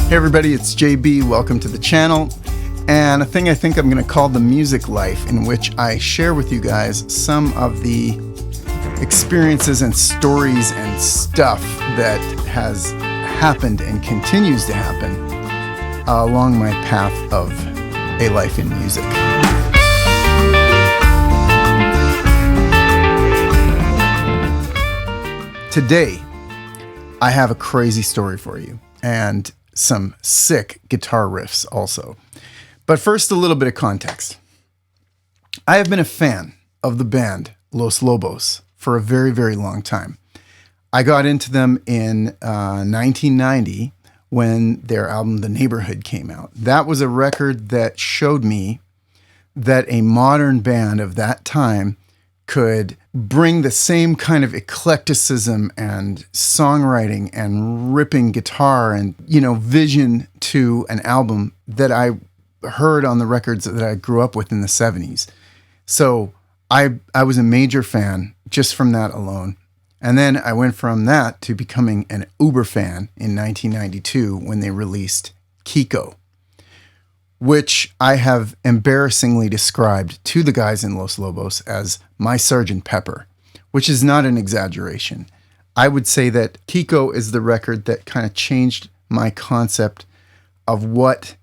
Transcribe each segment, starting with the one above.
Hey everybody, it's JB. Welcome to the channel. And a thing I think I'm going to call the music life, in which I share with you guys some of the experiences and stories and stuff that has happened and continues to happen along my path of a life in music. Today, I have a crazy story for you and some sick guitar riffs also. But first, a little bit of context. I have been a fan of the band Los Lobos for a very, very long time. I got into them in 1990 when their album The Neighborhood came out. That was a record that showed me that a modern band of that time could bring the same kind of eclecticism and songwriting and ripping guitar and, vision to an album that I heard on the records that I grew up with in the 70s. So I was a major fan just from that alone. And then I went from that to becoming an uber fan in 1992 when they released Kiko, which I have embarrassingly described to the guys in Los Lobos as my Sgt. Pepper, which is not an exaggeration. I would say that Kiko is the record that kind of changed my concept of what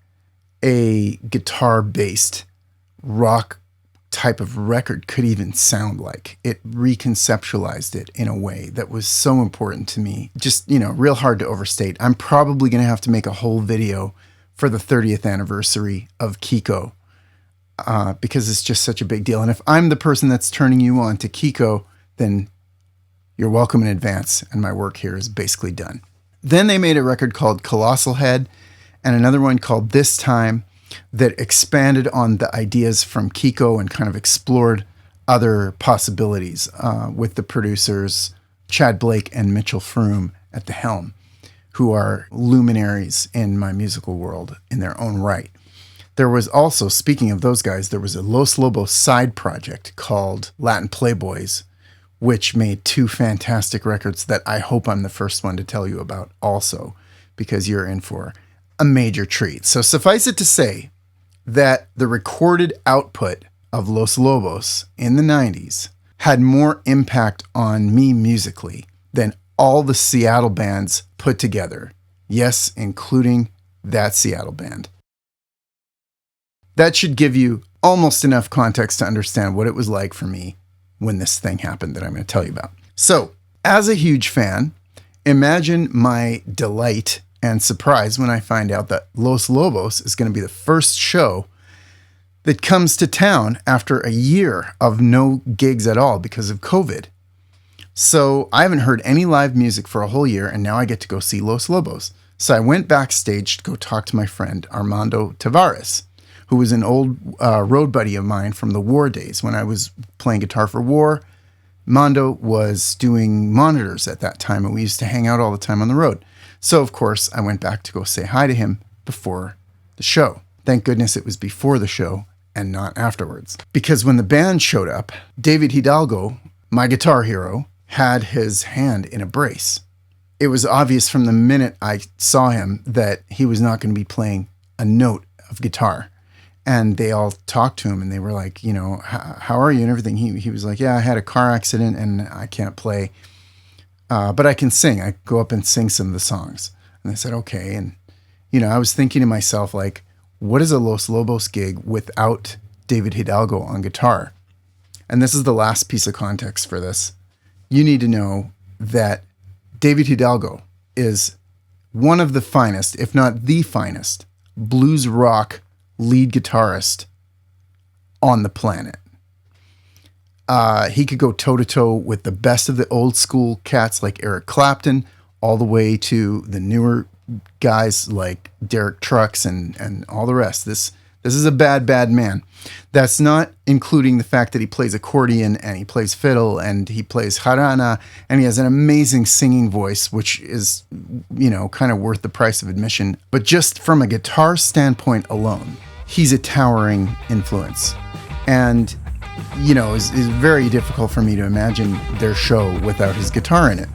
a guitar-based rock type of record could even sound like. It reconceptualized it in a way that was so important to me. Just, real hard to overstate. I'm probably going to have to make a whole video for the 30th anniversary of Kiko, because it's just such a big deal. And if I'm the person that's turning you on to Kiko, then you're welcome in advance, and my work here is basically done. Then they made a record called Colossal Head, and another one called This Time that expanded on the ideas from Kiko and kind of explored other possibilities with the producers Chad Blake and Mitchell Froom at the helm, who are luminaries in my musical world in their own right. There was also, speaking of those guys, there was a Los Lobos side project called Latin Playboys, which made two fantastic records that I hope I'm the first one to tell you about also, because you're in for a major treat. So suffice it to say that the recorded output of Los Lobos in the 90s had more impact on me musically than all the Seattle bands put together. Yes, including that Seattle band. That should give you almost enough context to understand what it was like for me when this thing happened that I'm going to tell you about. So, as a huge fan, imagine my delight and surprise when I find out that Los Lobos is going to be the first show that comes to town after a year of no gigs at all because of COVID. So I haven't heard any live music for a whole year, and now I get to go see Los Lobos. So I went backstage to go talk to my friend Armando Tavares, who was an old road buddy of mine from the War days. When I was playing guitar for War, Mondo was doing monitors at that time, and we used to hang out all the time on the road. So, of course, I went back to go say hi to him before the show. Thank goodness it was before the show and not afterwards. Because when the band showed up, David Hidalgo, my guitar hero, had his hand in a brace. It was obvious from the minute I saw him that he was not going to be playing a note of guitar. And they all talked to him and they were like, how are you and everything? He was like, yeah, I had a car accident and I can't play, but I can sing. I go up and sing some of the songs. And I said, okay. And, I was thinking to myself, like, what is a Los Lobos gig without David Hidalgo on guitar? And this is the last piece of context for this. You need to know that David Hidalgo is one of the finest, if not the finest, blues rock lead guitarist on the planet. He could go toe-to-toe with the best of the old school cats like Eric Clapton, all the way to the newer guys like Derek Trucks and all the rest. This is a bad man. That's not including the fact that he plays accordion and he plays fiddle and he plays jarana and he has an amazing singing voice, which is, kind of worth the price of admission. But just from a guitar standpoint alone, he's a towering influence. And, it's very difficult for me to imagine their show without his guitar in it.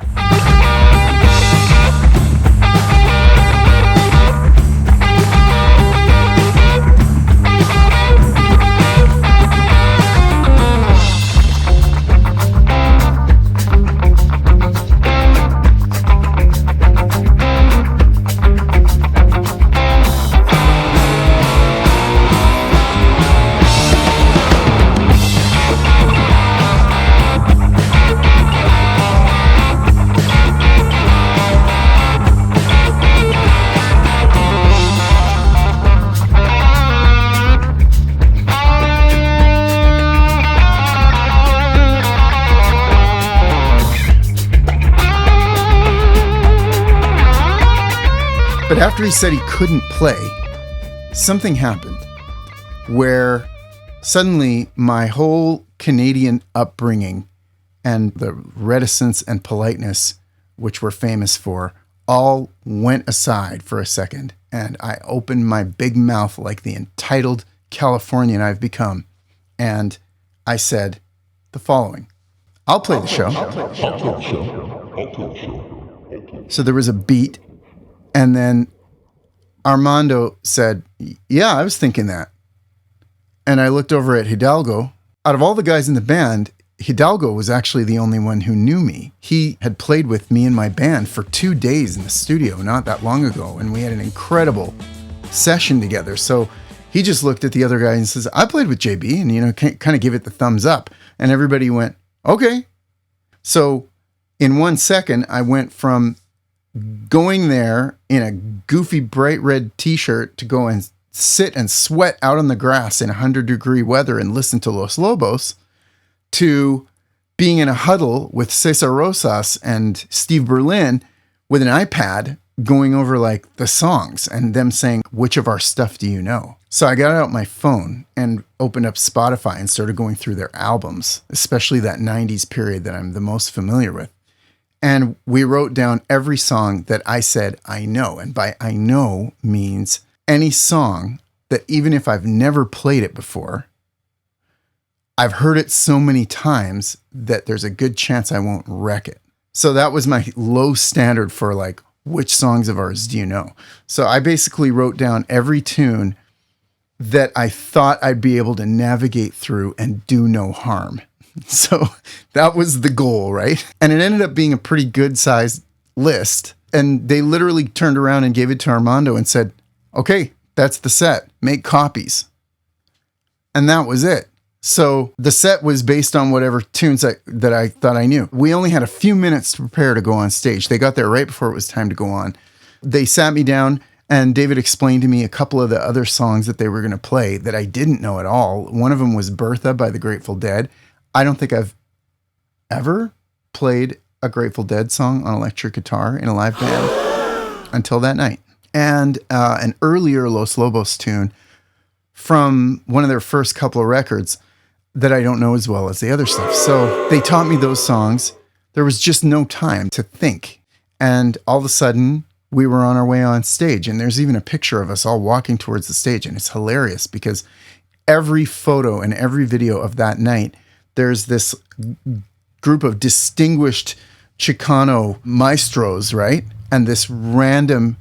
But after he said he couldn't play, something happened where suddenly my whole Canadian upbringing and the reticence and politeness, which we're famous for, all went aside for a second. And I opened my big mouth like the entitled Californian I've become. And I said the following: I'll play the show. So there was a beat. And then Armando said, yeah, I was thinking that. And I looked over at Hidalgo. Out of all the guys in the band, Hidalgo was actually the only one who knew me. He had played with me and my band for 2 days in the studio not that long ago, and we had an incredible session together. So he just looked at the other guy and says, I played with JB, and, kind of give it the thumbs up. And everybody went, okay. So in 1 second, I went from going there in a goofy bright red t-shirt to go and sit and sweat out on the grass in 100-degree weather and listen to Los Lobos, to being in a huddle with Cesar Rosas and Steve Berlin with an iPad going over like the songs and them saying, which of our stuff do you know? So I got out my phone and opened up Spotify and started going through their albums, especially that 90s period that I'm the most familiar with. And we wrote down every song that I said I know. And by I know means any song that even if I've never played it before, I've heard it so many times that there's a good chance I won't wreck it. So that was my low standard for like, which songs of ours do you know? So I basically wrote down every tune that I thought I'd be able to navigate through and do no harm. So that was the goal, right? And it ended up being a pretty good sized list. And they literally turned around and gave it to Armando and said, okay, that's the set. Make copies. And that was it. So the set was based on whatever tunes that I thought I knew. We only had a few minutes to prepare to go on stage. They got there right before it was time to go on. They sat me down and David explained to me a couple of the other songs that they were going to play that I didn't know at all. One of them was Bertha by the Grateful Dead. I don't think I've ever played a Grateful Dead song on electric guitar in a live band until that night. And an earlier Los Lobos tune from one of their first couple of records that I don't know as well as the other stuff. So they taught me those songs. There was just no time to think. And all of a sudden, we were on our way on stage. And there's even a picture of us all walking towards the stage. And it's hilarious because every photo and every video of that night, there's this group of distinguished Chicano maestros, right? And this random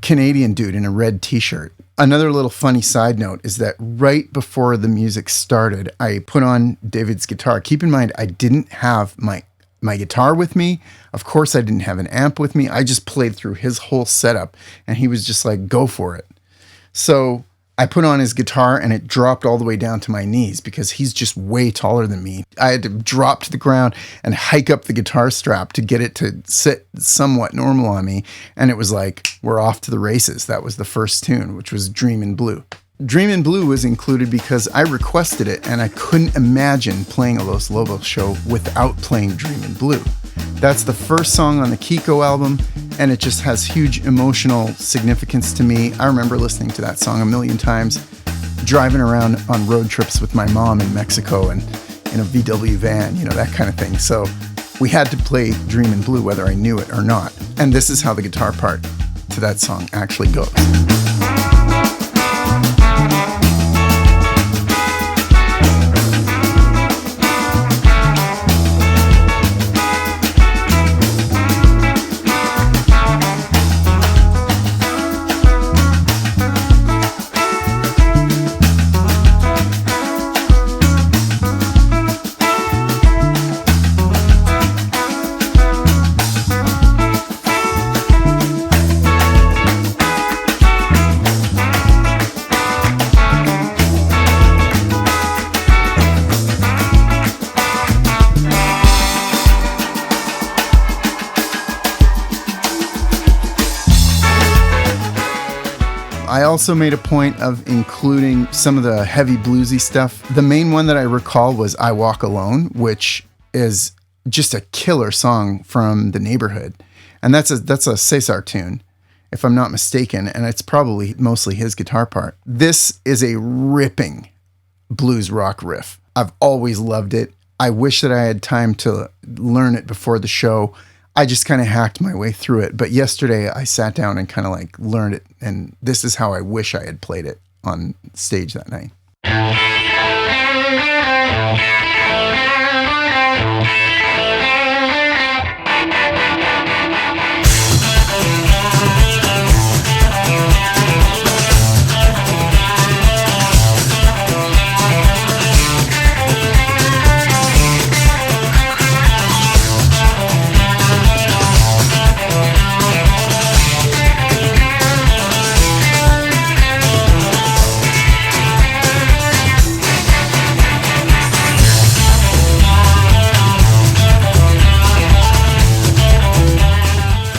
Canadian dude in a red t-shirt. Another little funny side note is that right before the music started, I put on David's guitar. Keep in mind, I didn't have my guitar with me. Of course, I didn't have an amp with me. I just played through his whole setup and he was just like, go for it. So I put on his guitar and it dropped all the way down to my knees because he's just way taller than me. I had to drop to the ground and hike up the guitar strap to get it to sit somewhat normal on me. And it was like, we're off to the races. That was the first tune, which was Dreamin' Blue. Dreamin' Blue was included because I requested it and I couldn't imagine playing a Los Lobos show without playing Dreamin' Blue. That's the first song on the Kiko album, and it just has huge emotional significance to me. I remember listening to that song a million times, driving around on road trips with my mom in Mexico and in a VW van, that kind of thing. So we had to play Dreamin' Blue whether I knew it or not. And this is how the guitar part to that song actually goes. I also made a point of including some of the heavy bluesy stuff. The main one that I recall was I Walk Alone, which is just a killer song from The Neighborhood. And that's a Cesar tune. if I'm not mistaken, and it's probably mostly his guitar part. This is a ripping blues rock riff. I've always loved it. I wish that I had time to learn it before the show. I just kind of hacked my way through it. But yesterday I sat down and kind of like learned it. And this is how I wish I had played it on stage that night.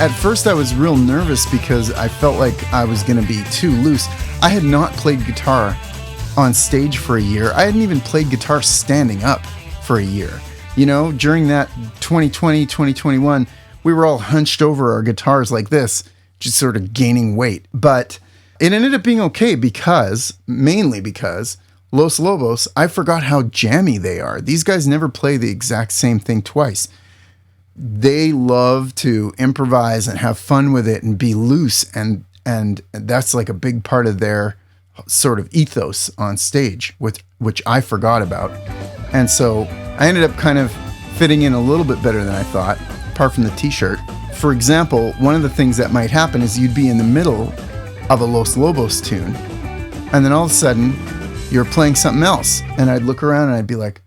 At first I was real nervous because I felt like I was going to be too loose. I had not played guitar on stage for a year. I hadn't even played guitar standing up for a year. You know, during that 2020, 2021, we were all hunched over our guitars like this, just sort of gaining weight. But it ended up being okay mainly because Los Lobos, I forgot how jammy they are. These guys never play the exact same thing twice. They love to improvise and have fun with it and be loose. And that's like a big part of their sort of ethos on stage, which I forgot about. And so I ended up kind of fitting in a little bit better than I thought, apart from the t-shirt. For example, one of the things that might happen is you'd be in the middle of a Los Lobos tune, and then all of a sudden you're playing something else. And I'd look around and I'd be like,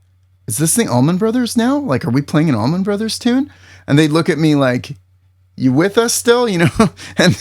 is this the Allman Brothers now? Like, are we playing an Allman Brothers tune? And they'd look at me like, you with us still? You know? And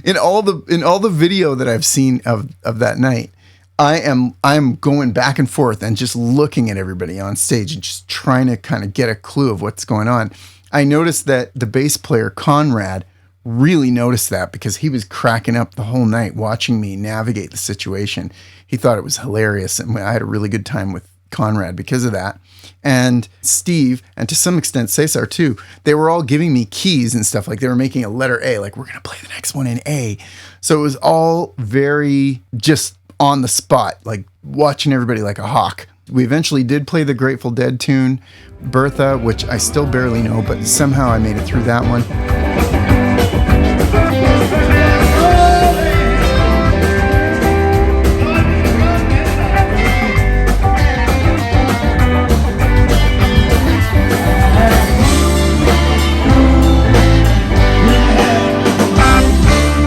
in all the video that I've seen of that night, I'm going back and forth and just looking at everybody on stage and just trying to kind of get a clue of what's going on. I noticed that the bass player, Conrad, really noticed that because he was cracking up the whole night watching me navigate the situation. He thought it was hilarious, and I had a really good time with Conrad because of that. And Steve, and to some extent Cesar too, they were all giving me keys and stuff. Like they were making a letter A, like we're going to play the next one in A. So it was all very just on the spot, like watching everybody like a hawk. We eventually did play the Grateful Dead tune, Bertha, which I still barely know, but somehow I made it through that one.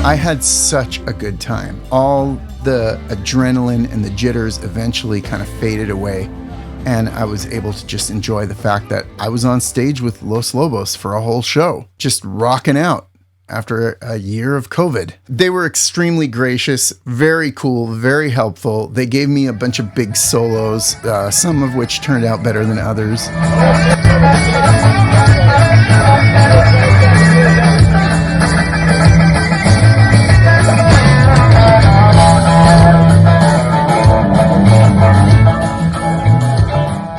I had such a good time. All the adrenaline and the jitters eventually kind of faded away, and I was able to just enjoy the fact that I was on stage with Los Lobos for a whole show, just rocking out after a year of COVID. They were extremely gracious, very cool, very helpful. They gave me a bunch of big solos, some of which turned out better than others.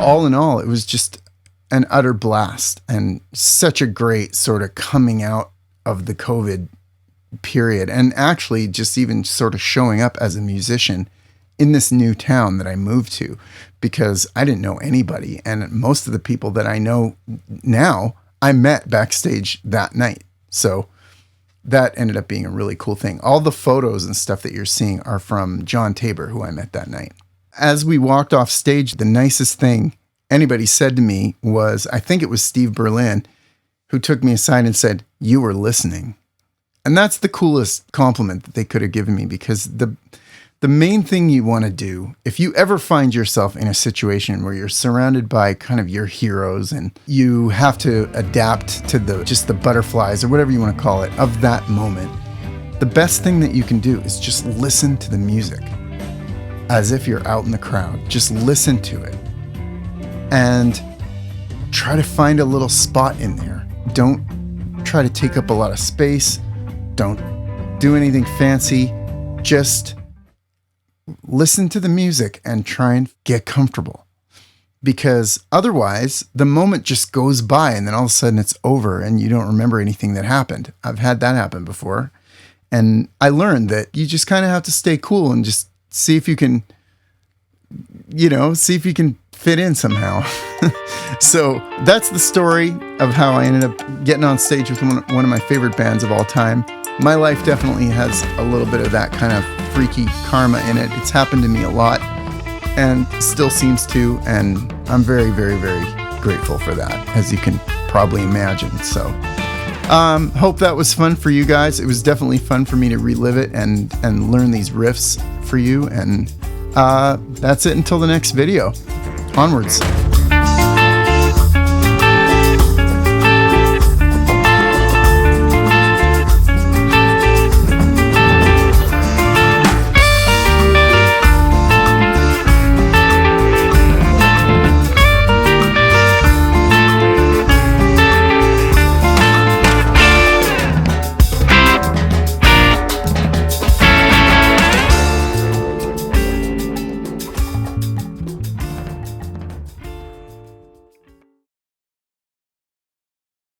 All in all, it was just an utter blast and such a great sort of coming out of the COVID period, and actually just even sort of showing up as a musician in this new town that I moved to, because I didn't know anybody, and most of the people that I know now I met backstage that night. So that ended up being a really cool thing. All the photos and stuff that you're seeing are from John Tabor, who I met that night. As we walked off stage, the nicest thing anybody said to me was, I think it was Steve Berlin, who took me aside and said, "You were listening." And that's the coolest compliment that they could have given me, because the main thing you want to do, if you ever find yourself in a situation where you're surrounded by kind of your heroes and you have to adapt to the butterflies or whatever you want to call it of that moment, the best thing that you can do is just listen to the music as if you're out in the crowd. Just listen to it and try to find a little spot in there. Don't try to take up a lot of space. Don't do anything fancy. Just listen to the music and try and get comfortable. Because otherwise, the moment just goes by and then all of a sudden it's over and you don't remember anything that happened. I've had that happen before. And I learned that you just kind of have to stay cool and just see if you can, see if you can fit in somehow. So that's the story of how I ended up getting on stage with one of my favorite bands of all time. My life definitely has a little bit of that kind of freaky karma in it. It's happened to me a lot and still seems to, and I'm very, very, very grateful for that, as you can probably imagine. So hope that was fun for you guys. It was definitely fun for me to relive it and learn these riffs for you. And that's it until the next video. Onwards.